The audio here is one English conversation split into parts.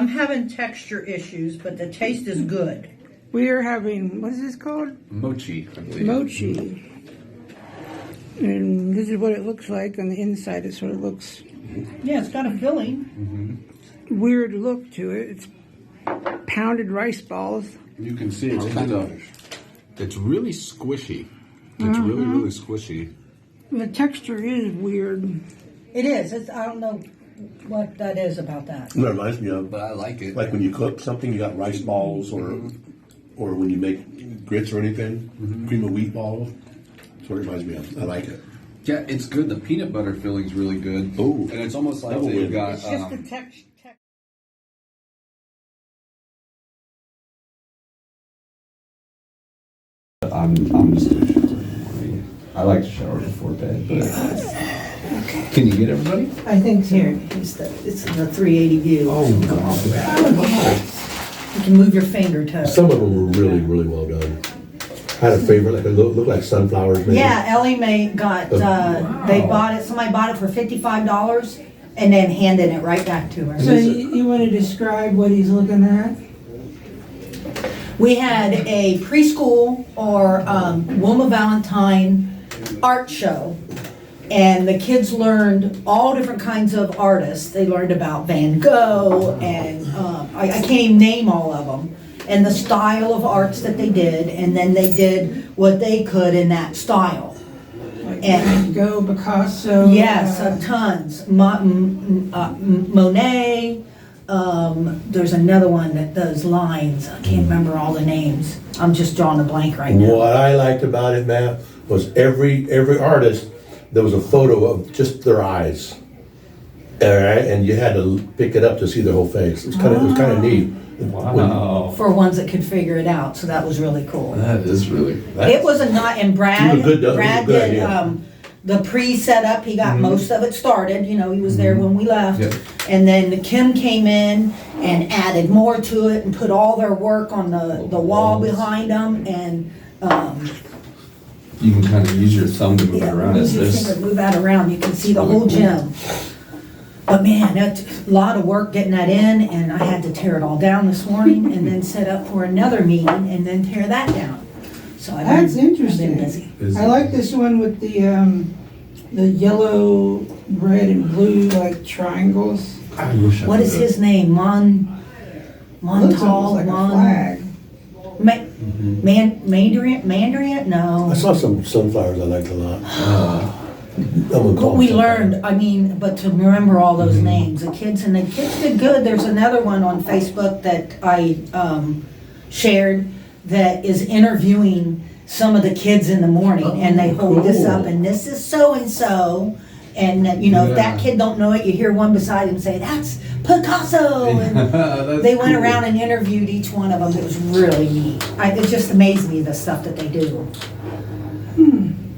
having texture issues, but the taste is good. We are having, what is this called? Mochi, I believe. Mochi. And this is what it looks like on the inside. It's what it looks. Yeah, it's got a filling. Weird look to it. It's pounded rice balls. You can see it's kind of, it's really squishy. It's really, really squishy. The texture is weird. It is. I don't know what that is about that. That reminds me of, But I like it. like when you cook something, you got rice balls, or when you make grits or anything, cream of wheat balls. That's what it reminds me of. I like it. Yeah, it's good. The peanut butter filling's really good. Ooh. And it's almost like Double they've win. got. It's just the texture. I'm just a shower. I like to shower before bed, but can you get everybody? I think here, it's the 380 view. Oh god. You can move your finger to it. Some of them were really, really well done. I had a favorite, like it looked like sunflowers. Maybe. Yeah, Ellie Mae got, they bought it, somebody bought it for $55 and then handed it right back to her. So you want to describe what he's looking at? We had a preschool or Wilma Valentine art show, and the kids learned all different kinds of artists. They learned about Van Gogh, and I can't even name all of them, and the style of arts that they did, and then they did what they could in that style. Like And- Van Gogh, Picasso. Yes, tons. Monet. There's another one that does lines. I can't remember all the names. I'm just drawing a blank right now. What I liked about it, Matt, was every artist, there was a photo of just their eyes. All right, and you had to pick it up to see their whole face. It was kind of neat. Wow. For ones that could figure it out, so that was really cool. That is really. It was a not, and Brad, You were good, though. Brad You were good, did yeah. the pre-setup. He got most of it started. You know, he was there when we left. Yep. And then Kim came in and added more to it and put all their work on the wall walls. behind them. And You can kind of use your thumb to move it yeah, around. move your There's- finger, move that around. You can see the Really whole cool. gym. But man, that's a lot of work getting that in, and I had to tear it all down this morning and then set up for another meeting and then tear that down. So I've That's been interesting. busy. I like this one with the yellow, red, and blue like triangles. I wish I What is could. his name? Looks almost Montal? like a flag. Mandarin? I No. saw some sunflowers I liked a lot. I'm gonna call What we them learned, I mean, but to remember all those names, the kids did good. There's another one on Facebook that I shared that is interviewing some of the kids in the morning, and they hold this up, and this is so-and-so, and you know, if that Yeah. kid don't know it, you hear one beside him say, "That's Picasso," and That's they went cool. around and interviewed each one of them. It was really neat. It just amazed me, the stuff that they do.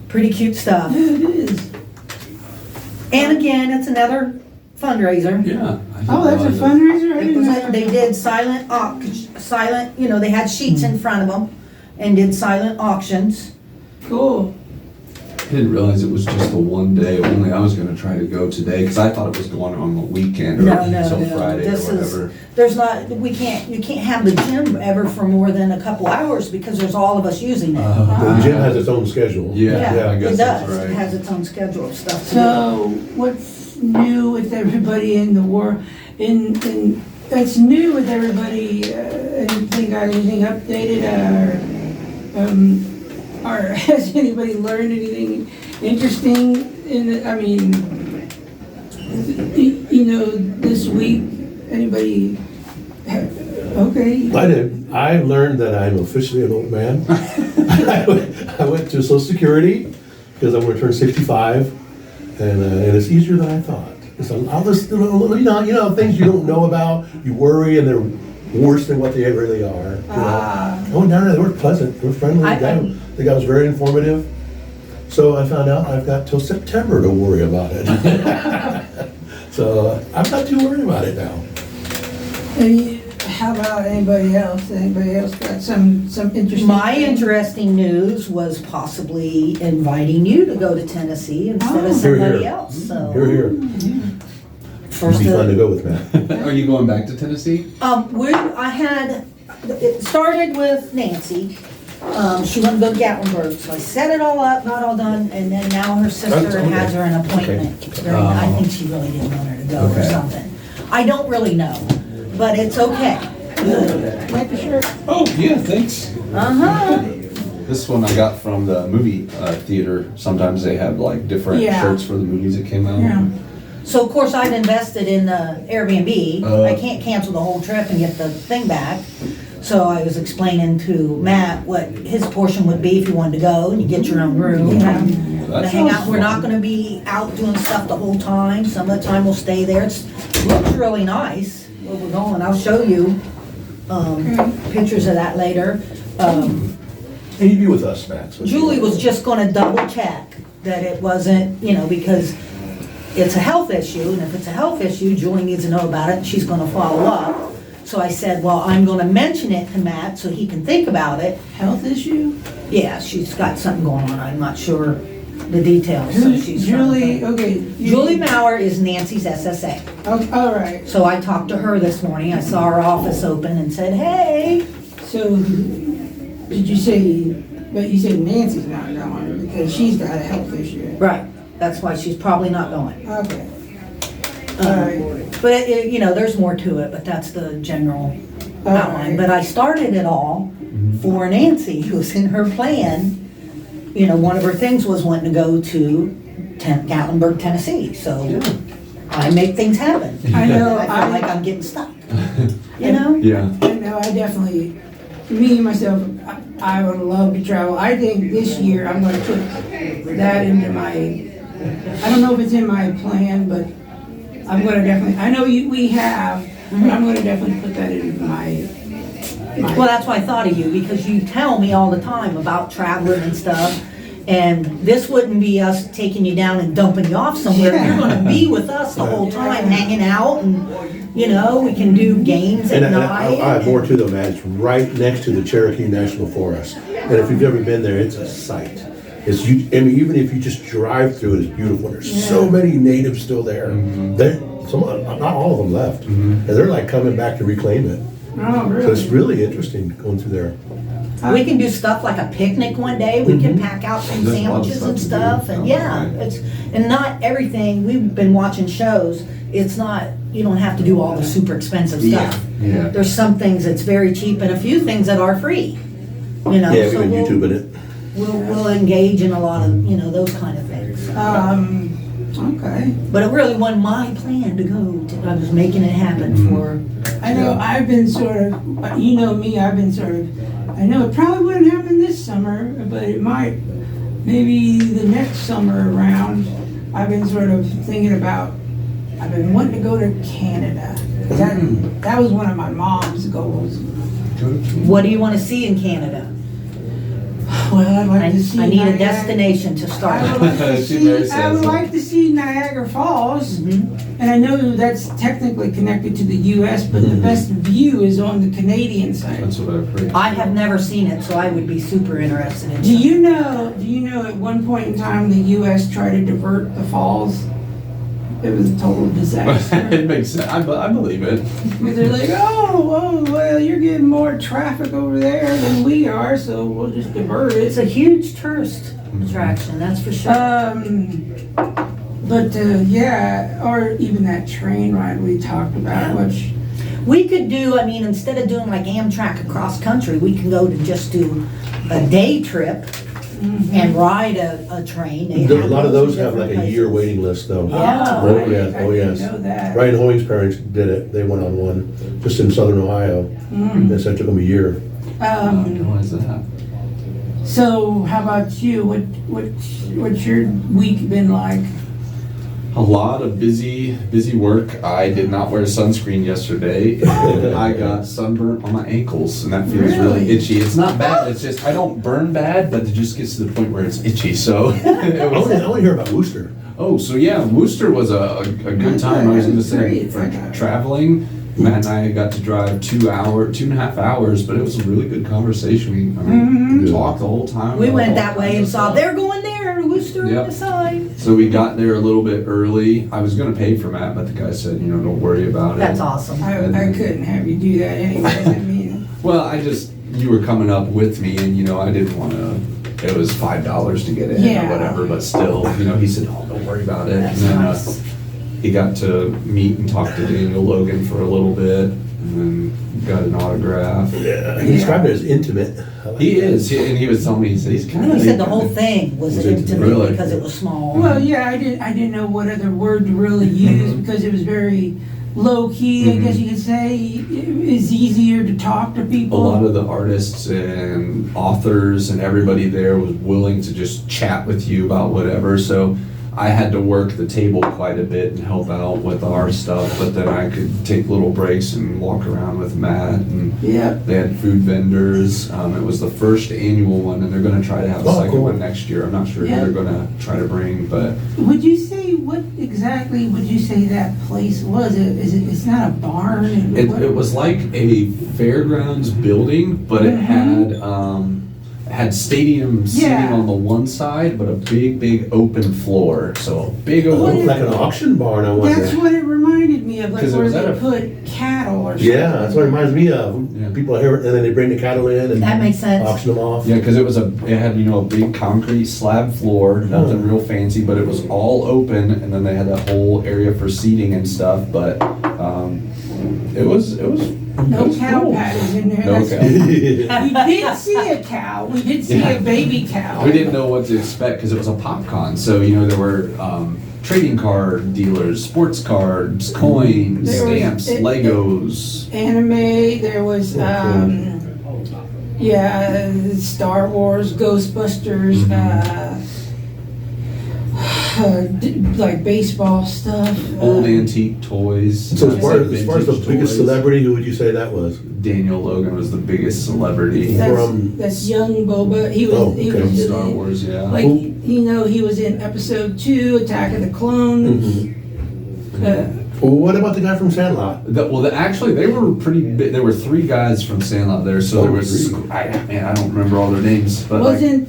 Pretty cute stuff. Yeah, it is. And again, it's another fundraiser. Yeah. I didn't Oh, that's a realize that. fundraiser? I It didn't was know like they did silent, you know, they had sheets in front of them and did silent auctions. Cool. I didn't realize it was just the one day only. I was gonna try to go today because I thought it was going on the weekend or No, until no. Friday or This whatever. is, there's not, you can't have the gym ever for more than a couple hours because there's all of us using it. The gym has its own schedule. Yeah, I guess it that's does. right. It has its own schedule of stuff to do. So, what's new with everybody in the war? That's new with everybody. Anything updated, or has anybody learned anything interesting? This week, anybody? Okay. I did. I learned that I'm officially an old man. I went to Social Security because I'm going to turn 65, and it's easier than I thought. It's all this, things you don't know about. You worry, and they're worse than what they really are. I went down there. They were pleasant. They were friendly. The guy was very informative. So I found out I've got till September to worry about it. So I'm not too worried about it now. How about anybody else? Anybody else got some interesting? My interesting news was possibly inviting you to go to Tennessee instead of Oh. somebody Hear, hear. else, so. Here, here. First It'd be fun to of, go with Matt. Are you going back to Tennessee? it started with Nancy. She wanted to go to Gatlinburg, so I set it all up, got all done, and then now her sister Okay. has her an appointment. I think she really didn't want her to go or Okay. something. I don't really know, but it's okay. Like the shirt? Oh, yeah, thanks. Uh-huh. This one I got from the movie theater. Sometimes they have like different Yeah. shirts for the movies that came out. Yeah. So of course I've invested in the Airbnb. Oh. I can't cancel the whole trip and get the thing back. So I was explaining to Matt what his portion would be if you wanted to go and you get your own room. Yeah. To hang out, we're not gonna be out doing stuff the whole time. Some of the time we'll stay there. It looks really nice where we're going. I'll show you, pictures of that later. And you'd be with us, Matt. so- Julie was just gonna double check that it wasn't, because it's a health issue, and if it's a health issue, Julie needs to know about it, and she's gonna follow up. So I said, well, I'm gonna mention it to Matt so he can think about it. Health issue? Yeah, she's got something going on, I'm not sure the details, so Who's she's. Julie, okay. Julie Maurer is Nancy's SSA. Oh, all right. So I talked to her this morning, I saw her office open and said, hey. So, did you say, but you said Nancy's not going because she's got a health issue. Right, that's why she's probably not going. Okay. All right. But, there's more to it, but that's the general All outline. right. But I started it all for Nancy, who was in her plan. One of her things was wanting to go to Gatlinburg, Tennessee, so I make things happen. I know, I feel I- like I'm getting stuck, you know? Yeah. I know, I definitely, me, myself, I would love to travel. I think this year I'm gonna put that into my, I don't know if it's in my plan, but I'm gonna definitely, I know we have, but I'm gonna definitely put that into my. Well, that's why I thought of you, because you tell me all the time about traveling and stuff. And this wouldn't be us taking you down and dumping you off somewhere. You're gonna be with us the whole time, hanging out, and, we can do games at And night. I have more too though, Matt. It's right next to the Cherokee National Forest. And if you've ever been there, it's a sight. Even if you just drive through it, it's beautiful. There's so many natives still there. Not all of them left. And they're like coming back to reclaim it. Oh, So it's really? really interesting going through there. We can do stuff like a picnic one day, we can pack out some There's a lot of sandwiches and stuff to stuff, do. and yeah, and not everything, we've been watching shows, it's not, you don't have to do all the super expensive stuff. Yeah. There's some things that's very cheap and a few things that are free, Yeah, we've so been we'll, YouTubing it. we'll engage in a lot of, those kind of things. Okay. But it really wasn't my plan to go, I was making it happen for, I know I've been sort of, you know me, I've been sort of, I know it probably wouldn't happen this summer, but it might, maybe the next summer around. I've been sort of thinking about, I've been wanting to go to Canada. 'Cause that was one of my mom's goals. what do you wanna see in Canada? Well, I'd like I to see I need a Niagara- destination to I start would with. like to She see, very I says would that. like to see Niagara Falls. And I know that's technically connected to the US, but the best view is on the Canadian side. That's what I've heard. I have never seen it, so I would be super interested in Do you know at one point in time the US tried to divert the falls? It was a total disaster. It makes sense. I believe it. Because they're like, oh, well, you're getting more traffic over there than we are, so we'll just divert It's it. a huge tourist attraction, that's for sure. But yeah, or even that train ride we talked about, which, We could do, instead of doing like Amtrak across country, we can go to just do a day trip and ride a train. They A lot of those in have like different a year places. waiting list though. Yeah. Oh, yes, I oh, didn't yes. know that. Ryan Hoying's parents did it. They went on one just in southern Ohio. They said it took them a year. Why is that? So how about you? What's your week been like? A lot of busy work. I did not wear sunscreen yesterday, and I got sunburnt on my ankles, and that feels really Really? itchy. It's not bad. It's just I don't burn bad, but it just gets to the point where it's itchy. So, it I was- want to hear about Worcester. oh, so yeah, Worcester was a good time. I was going to say Great. for traveling. Matt and I got to drive 2.5 hours, but it was a really good conversation. We talked the whole time. We about went all that way kinds and of saw, stuff. they're going there, Worcester. during Yep. the sign. So we got there a little bit early. I was gonna pay for Matt, but the guy said, don't worry about it. That's awesome. I couldn't have you do that anyways, I mean, Well, you were coming up with me and, I didn't wanna, it was $5 to get in Yeah. or whatever, but still, he said, oh, don't worry about it. That's And then, nice. he got to meet and talk to Daniel Logan for a little bit and then got an autograph. Yeah, he described it as intimate. I like He that. is, and he was telling me, he said, he's kind of. He said the whole thing was Was intimate really? because it was small. well, yeah, I didn't know what other word to really use because it was very low key, I guess you could say. It's easier to talk to A people. lot of the artists and authors and everybody there was willing to just chat with you about whatever. So I had to work the table quite a bit and help out with our stuff, but then I could take little breaks and walk around with Matt. And Yeah. they had food vendors. It was the first annual one, and they're going to try to have a Oh, second cool. one next year. I'm not sure Yeah. who they're going to try to bring, but Would you say, what exactly would you say that place was? It's not a barn? it was like a fairgrounds building, but it had stadium seating Yeah. on the one side, but a big open floor. So a big Oh, open. like an auction barn, I wonder. That's what it reminded me of, like 'Cause it where was they at a- put cattle or something. Yeah, that's what it reminds me of. Yeah. People here, and then they bring the cattle in and That makes sense. auction them off. Yeah, because it had a big concrete slab floor, nothing real fancy, but it was all open, and then they had that whole area for seating and stuff. But it was No it was cow cool. patties in there. No That's- cow. We did see a cow. We did see Yeah. a baby cow. We didn't know what to expect because it was a PopCon. So, there were trading card dealers, sports cards, coins, There was- stamps, Legos. Anime. There was, Star Wars, Ghostbusters, like baseball stuff. Old antique toys. So as far as the vintage biggest toys. celebrity, who would you say that was? Daniel Logan was the biggest celebrity That's young Boba. He was. Oh, He okay. was from Star Wars, yeah. Like he was in Episode 2, Attack of the Clones. Well, what about the guy from Sandlot? Actually, they were pretty big. There were 3 guys from Sandlot there, so there was. 3. I don't remember all their names, but Wasn't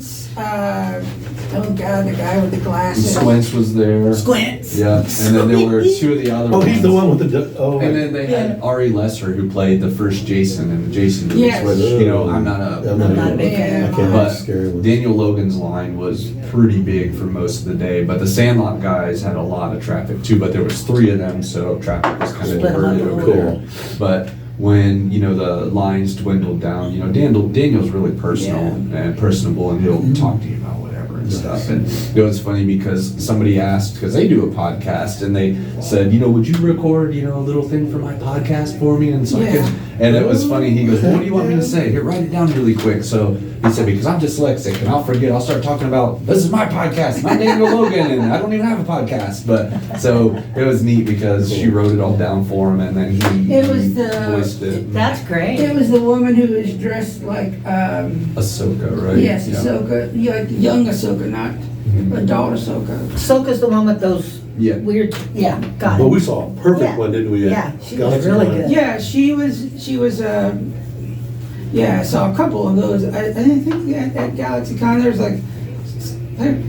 oh god, the guy with the glasses. Squints was there. Squints. Yeah, and then there were 2 of the other. Oh, he's ones. the one with the. Oh, And then they had Ari Lesser, who played the first Jason in the Jason movies, Yes. which, I'm not a. I'm not a big fan. I can't But watch scary ones. Daniel Logan's line was pretty big for most of the day, but the Sandlot guys had a lot of traffic too, but there was 3 of them, so traffic was kind of Split 'em up diverted a over little. there. But when, the lines dwindled down, Daniel's really personal and personable, and he'll talk to you about whatever and stuff. And it was funny because somebody asked, because they do a podcast, and they said, would you record, a little thing for my podcast for me? And so I Yeah. could, and it was funny, he goes, well, what do you want me to say? Here, write it down really quick. So he said, because I'm dyslexic and I'll forget, I'll start talking about, this is my podcast, and I'm Daniel Logan, and I don't even have a podcast. But, so it was neat because she wrote it all down for him, and then he It was the- voiced it. That's great. It was the woman who was dressed like Ahsoka, right? yes, Yeah. Ahsoka, like young Ahsoka, not adult Ahsoka. Soka's the one with those Yeah. weird, yeah, got Well, it. we saw a perfect Yeah. one, didn't we? Yeah, she was Galaxy really Con. good. Yeah, she was yeah, I saw a couple of those. I think at GalaxyCon there's like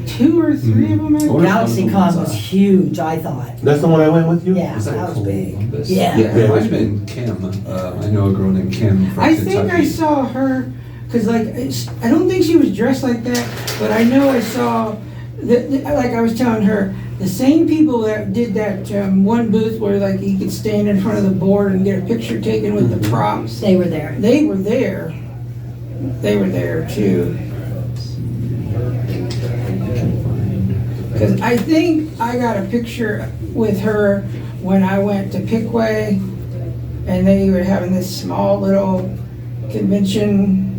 2 or 3 of them. I wonder if GalaxyCon one was huge, I thought. That's the one I went with you? Yeah, Was that that was big. Columbus? Yeah. Yeah, it Yeah. might have been Kim. I know a girl named Kim from I Kentucky. think I saw her because I don't think she was dressed like that, but I know I saw like I was telling her, the same people that did that one booth where like you could stand in front of the board and get a picture taken with the props. They were there. They were there. They were there too. Because I think I got a picture with her when I went to Pickway, and they were having this small little convention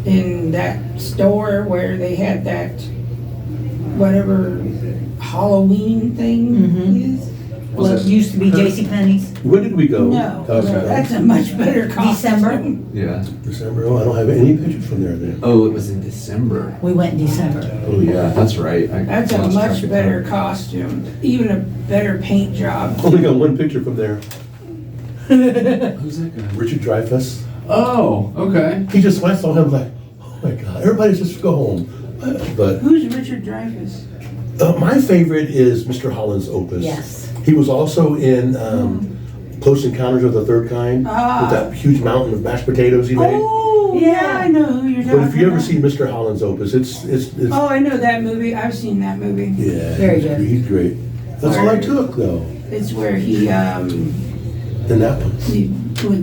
in that store where they had that whatever Halloween thing Mhm. is. Was Well, it it used to be her? JCPenney's. When did we go? No, Okay. that's a much better costume. December. Yeah. December. Oh, I don't have any pictures from there then. Oh, it was in December. We went in December. Oh, yeah, that's right. That's a lost track much of better time. costume, even a better paint job. Only got one picture from there. Who's that guy? Richard Dreyfuss. Oh, okay. He just, when I saw him, like, oh my God, everybody just go home. But Who's Richard Dreyfuss? my favorite is Mr. Holland's Opus. Yes. He was also in Close Encounters of the Third Kind Ah. with that huge mountain of mashed potatoes he made. Oh, yeah, I know who you're talking But about. if you ever see Mr. Holland's Opus, it's Oh, I know that movie. I've seen that movie. yeah, Very good. He's great. That's all I took though It's where he, in that one.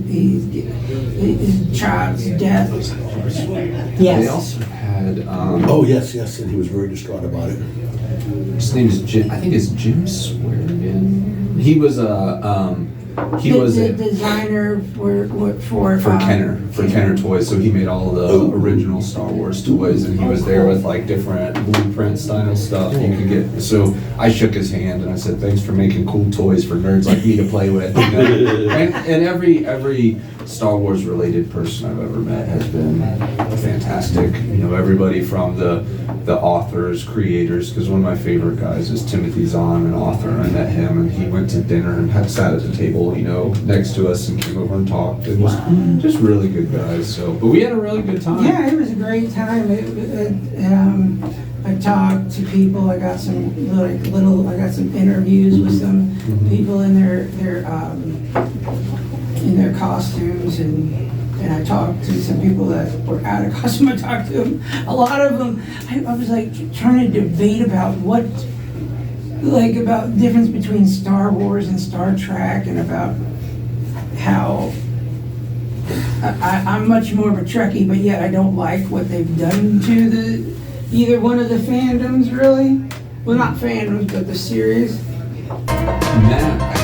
his child's death. They Yes. also had, Oh yes, and he was very distraught about it. his name is Jim, I think it's Jim Swearengin. He was The designer for Kenner Toys. So he made all the original Star Wars toys, and he was there with like different blueprint style stuff you could get. So I shook his hand and I said, "Thanks for making cool toys for nerds like me to play with." You know? and every Star Wars related person I've ever met has been fantastic. You know, everybody from the authors, creators, because one of my favorite guys is Timothy Zahn, an author. I met him and he went to dinner and sat at the table, you know, next to us and came over and talked. And was just really good guys. So, but we had a really good time. Yeah, it was a great time. I talked to people. I got some I got some interviews with some people in their costumes, and I talked to some people that were out of costume. I talked to them. A lot of them. I was like trying to debate about about the difference between Star Wars and Star Trek, and about how I'm much more of a Trekkie, but yet I don't like what they've done to either one of the fandoms, really. Well, not fandoms, but the series. Matt